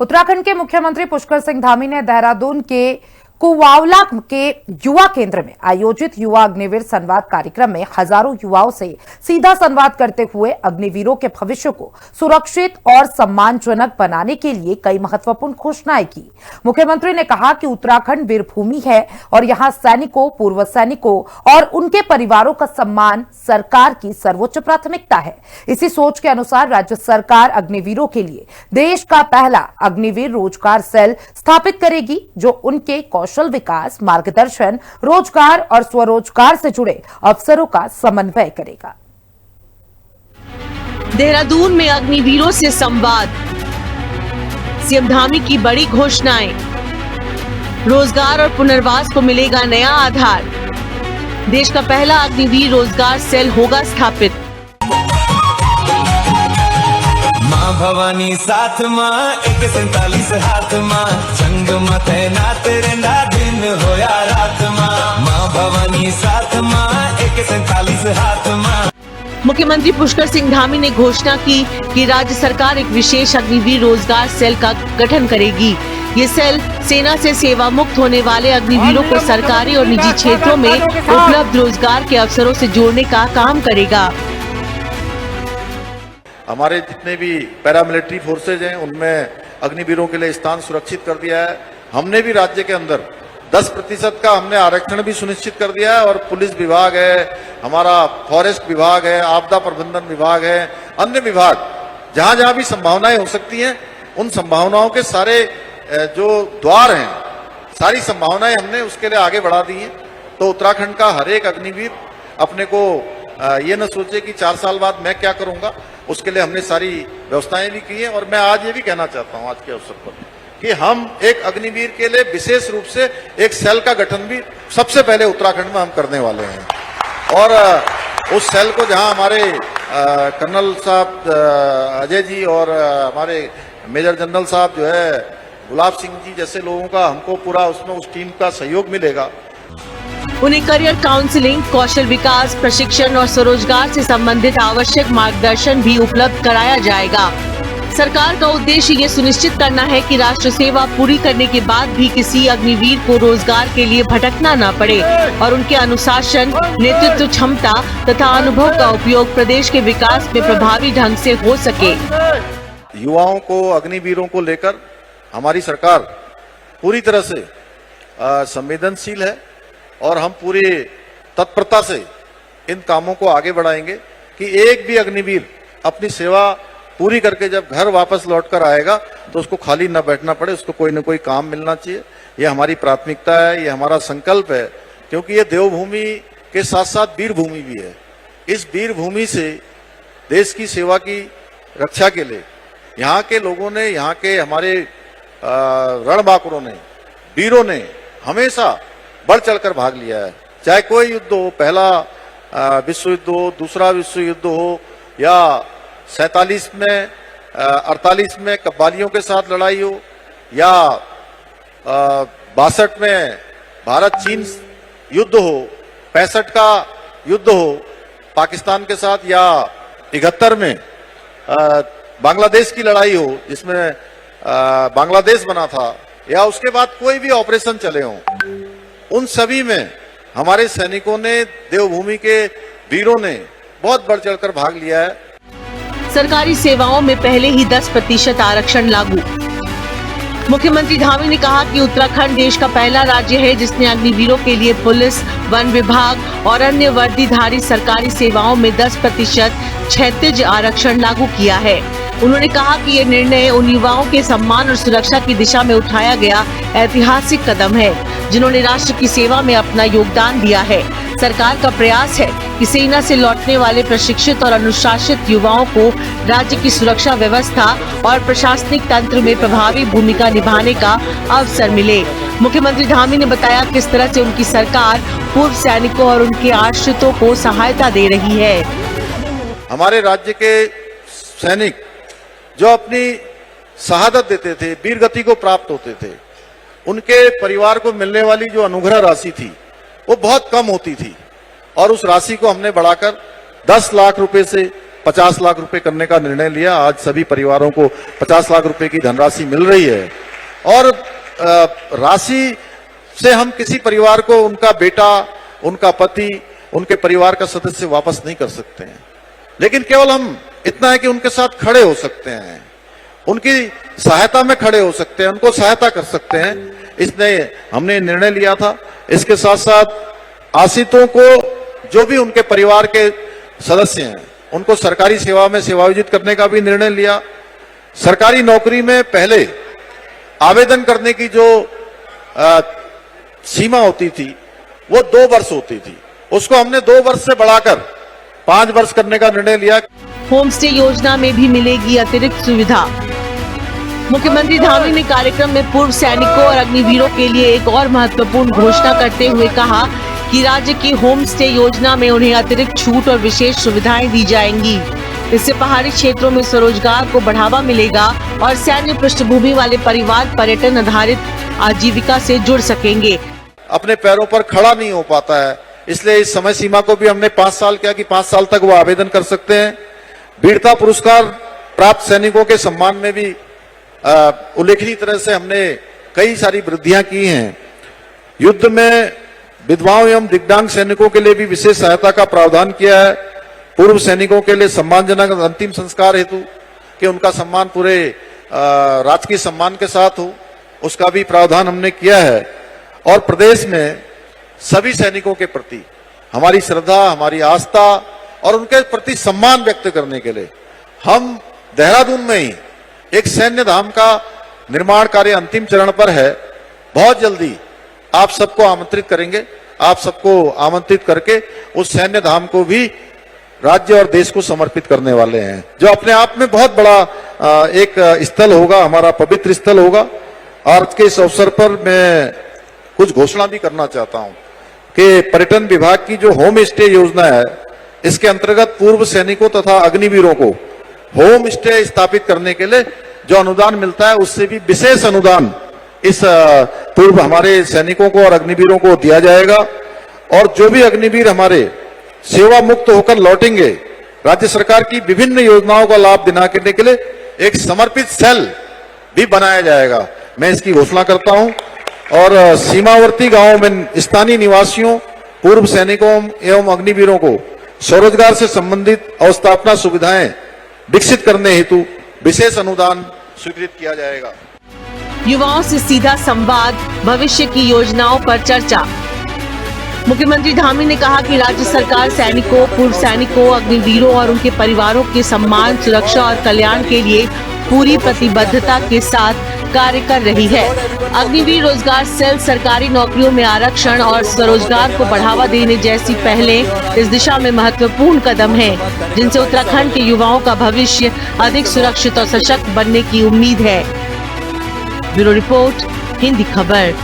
उत्तराखंड के मुख्यमंत्री पुष्कर सिंह धामी ने देहरादून के कुवावला के युवा केंद्र में आयोजित युवा अग्निवीर संवाद कार्यक्रम में हजारों युवाओं से सीधा संवाद करते हुए अग्निवीरों के भविष्य को सुरक्षित और सम्मानजनक बनाने के लिए कई महत्वपूर्ण घोषणाएं की। मुख्यमंत्री ने कहा कि उत्तराखंड वीरभूमि है और यहां सैनिकों, पूर्व सैनिकों और उनके परिवारों का सम्मान सरकार की सर्वोच्च प्राथमिकता है। इसी सोच के अनुसार राज्य सरकार अग्निवीरों के लिए देश का पहला अग्निवीर रोजगार सेल स्थापित करेगी, जो उनके कौशल विकास, मार्गदर्शन, रोजगार और स्वरोजगार से जुड़े अवसरों का समन्वय करेगा। देहरादून में अग्निवीरों से संवाद, सीएम धामी की बड़ी घोषणाएं, रोजगार और पुनर्वास को मिलेगा नया आधार, देश का पहला अग्निवीर रोजगार सेल होगा स्थापित। माँ भवानी साथ माँ 147 हाथ माँ, संग माँ तैनात रहना दिन हो या रात माँ भवानी साथ माँ 147 हाथ माँ। मुख्यमंत्री पुष्कर सिंह धामी ने घोषणा की कि राज्य सरकार एक विशेष अग्निवीर रोजगार सेल का गठन करेगी। ये सेल सेना से सेवा मुक्त होने वाले अग्निवीरों को सरकारी और निजी क्षेत्रों में उपलब्ध रोजगार के अवसरों से जोड़ने का काम करेगा। हमारे जितने भी पैरामिलिट्री फोर्सेज हैं उनमें अग्निवीरों के लिए स्थान सुरक्षित कर दिया है। हमने भी राज्य के अंदर 10% का हमने आरक्षण भी सुनिश्चित कर दिया है और पुलिस विभाग है, हमारा फॉरेस्ट विभाग है, आपदा प्रबंधन विभाग है, अन्य विभाग जहां जहां भी संभावनाएं हो सकती हैं उन संभावनाओं के सारे जो द्वार हैं, सारी संभावनाएं हमने उसके लिए आगे बढ़ा दी हैं। तो उत्तराखंड का हर एक अग्निवीर अपने को ये न सोचे कि 4 साल बाद मैं क्या करूंगा, उसके लिए हमने सारी व्यवस्थाएं भी की हैं। और मैं आज ये भी कहना चाहता हूं आज के अवसर पर कि हम एक अग्निवीर के लिए विशेष रूप से एक सेल का गठन भी सबसे पहले उत्तराखंड में हम करने वाले हैं। और उस सेल को जहां हमारे कर्नल साहब अजय जी और हमारे मेजर जनरल साहब जो है गुलाब सिंह जी जैसे लोगों का हमको पूरा उसमें उस टीम का सहयोग मिलेगा। उन्हें करियर काउंसलिंग, कौशल विकास, प्रशिक्षण और स्वरोजगार से संबंधित आवश्यक मार्गदर्शन भी उपलब्ध कराया जाएगा। सरकार का उद्देश्य ये सुनिश्चित करना है कि राष्ट्र सेवा पूरी करने के बाद भी किसी अग्निवीर को रोजगार के लिए भटकना न पड़े और उनके अनुशासन, नेतृत्व क्षमता तथा अनुभव का उपयोग प्रदेश के विकास में प्रभावी ढंग से हो सके। युवाओं को, अग्निवीरों को लेकर हमारी सरकार पूरी तरह से संवेदनशील है और हम पूरी तत्परता से इन कामों को आगे बढ़ाएंगे कि एक भी अग्निवीर अपनी सेवा पूरी करके जब घर वापस लौटकर आएगा तो उसको खाली न बैठना पड़े, उसको कोई न कोई काम मिलना चाहिए। ये हमारी प्राथमिकता है, ये हमारा संकल्प है, क्योंकि ये देवभूमि के साथ साथ वीरभूमि भी है। इस वीरभूमि से देश की सेवा की रक्षा के लिए यहाँ के लोगों ने, यहाँ के हमारे रणबांकुरों ने, वीरों ने हमेशा बढ़ चढ़कर भाग लिया है। चाहे कोई युद्ध हो, पहला विश्व युद्ध हो, दूसरा विश्व युद्ध हो, या 47 में 48 में कब्बालियों के साथ लड़ाई हो, या 62 में भारत चीन युद्ध हो, 65 का युद्ध हो पाकिस्तान के साथ, या 71 में बांग्लादेश की लड़ाई हो जिसमें बांग्लादेश बना था, या उसके बाद कोई भी ऑपरेशन चले हों, उन सभी में हमारे सैनिकों ने, देवभूमि के वीरों ने बहुत बढ़ चढ़कर भाग लिया है। सरकारी सेवाओं में पहले ही 10% आरक्षण लागू। मुख्यमंत्री धामी ने कहा कि उत्तराखंड देश का पहला राज्य है जिसने अग्निवीरों के लिए पुलिस, वन विभाग और अन्य वर्दीधारी सरकारी सेवाओं में 10% क्षैतिज आरक्षण लागू किया है। उन्होंने कहा कि ये निर्णय उन युवाओं के सम्मान और सुरक्षा की दिशा में उठाया गया ऐतिहासिक कदम है जिन्होंने राष्ट्र की सेवा में अपना योगदान दिया है। सरकार का प्रयास है कि सेना से लौटने वाले प्रशिक्षित और अनुशासित युवाओं को राज्य की सुरक्षा व्यवस्था और प्रशासनिक तंत्र में प्रभावी भूमिका निभाने का अवसर मिले। मुख्यमंत्री धामी ने बताया किस तरह से उनकी सरकार पूर्व सैनिकों और उनके आश्रितों को सहायता दे रही है। हमारे राज्य के सैनिक जो अपनी शहादत देते थे, वीर गति को प्राप्त होते थे, उनके परिवार को मिलने वाली जो अनुग्रह राशि थी वो बहुत कम होती थी और उस राशि को हमने बढ़ाकर 10 लाख रुपए से 50 लाख रुपए करने का निर्णय लिया। आज सभी परिवारों को 50 लाख रुपए की धनराशि मिल रही है और राशि से हम किसी परिवार को उनका बेटा, उनका पति, उनके परिवार का सदस्य वापस नहीं कर सकते हैं, लेकिन केवल हम इतना है कि उनके साथ खड़े हो सकते हैं, उनकी सहायता में खड़े हो सकते हैं, उनको सहायता कर सकते हैं। इसलिए हमने निर्णय लिया था। इसके साथ साथ आश्रितों को, जो भी उनके परिवार के सदस्य हैं, उनको सरकारी सेवा में सेवायोजित करने का भी निर्णय लिया। सरकारी नौकरी में पहले आवेदन करने की जो सीमा होती थी वो 2 वर्ष होती थी, उसको हमने 2 वर्ष से बढ़ाकर 5 वर्ष करने का निर्णय लिया। होम स्टे योजना में भी मिलेगी अतिरिक्त सुविधा। मुख्यमंत्री धामी ने कार्यक्रम में पूर्व सैनिकों और अग्निवीरों के लिए एक और महत्वपूर्ण घोषणा करते हुए कहा कि राज्य की होम स्टे योजना में उन्हें अतिरिक्त छूट और विशेष सुविधाएं दी जाएंगी। इससे पहाड़ी क्षेत्रों में स्वरोजगार को बढ़ावा मिलेगा और सैन्य पृष्ठभूमि वाले परिवार पर्यटन आधारित आजीविका से जुड़ सकेंगे। अपने पैरों पर खड़ा नहीं हो पाता है, इसलिए इस समय सीमा को भी हमने 5 साल किया कि 5 साल तक वो आवेदन कर सकते हैं। वीरता पुरस्कार प्राप्त सैनिकों के सम्मान में भी उल्लेखनीय तरह से हमने कई सारी वृद्धियां की हैं। युद्ध में विधवाओं एवं दिव्यांग सैनिकों के लिए भी विशेष सहायता का प्रावधान किया है। पूर्व सैनिकों के लिए सम्मानजनक अंतिम संस्कार हेतु कि उनका सम्मान पूरे राजकीय सम्मान के साथ हो, उसका भी प्रावधान हमने किया है। और प्रदेश में सभी सैनिकों के प्रति हमारी श्रद्धा, हमारी आस्था और उनके प्रति सम्मान व्यक्त करने के लिए हम देहरादून में ही एक सैन्य धाम का निर्माण कार्य अंतिम चरण पर है। बहुत जल्दी आप सबको आमंत्रित करेंगे, आप सबको आमंत्रित करके उस सैन्य धाम को भी राज्य और देश को समर्पित करने वाले हैं, जो अपने आप में बहुत बड़ा एक स्थल होगा, हमारा पवित्र स्थल होगा। आज के इस अवसर पर मैं कुछ घोषणा भी करना चाहता हूं कि पर्यटन विभाग की जो होम स्टे योजना है, इसके अंतर्गत पूर्व सैनिकों तथा अग्निवीरों को होम स्टे स्थापित करने के लिए जो अनुदान मिलता है, उससे भी विशेष अनुदान इस पूर्व हमारे सैनिकों को और अग्निवीरों को दिया जाएगा। और जो भी अग्निवीर हमारे सेवा मुक्त होकर लौटेंगे, राज्य सरकार की विभिन्न योजनाओं का लाभ दिलाने के लिए एक समर्पित सेल भी बनाया जाएगा। मैं इसकी घोषणा करता हूं। और सीमावर्ती गांवों में स्थानीय निवासियों, पूर्व सैनिकों एवं अग्निवीरों को स्वरोजगार से संबंधित अवस्थापना सुविधाएं विकसित करने हेतु विशेष अनुदान स्वीकृत किया जाएगा। युवाओं से सीधा संवाद, भविष्य की योजनाओं पर चर्चा। मुख्यमंत्री धामी ने कहा कि राज्य सरकार सैनिकों, पूर्व सैनिकों, अग्निवीरों और उनके परिवारों के सम्मान, सुरक्षा और कल्याण के लिए पूरी प्रतिबद्धता के साथ कार्य कर रही है। अग्निवीर रोजगार सेल सरकारी नौकरियों में आरक्षण और स्वरोजगार को बढ़ावा देने जैसी पहलें इस दिशा में महत्वपूर्ण कदम हैं, जिनसे उत्तराखंड के युवाओं का भविष्य अधिक सुरक्षित और सशक्त बनने की उम्मीद है। ब्यूरो रिपोर्ट, हिंदी खबर।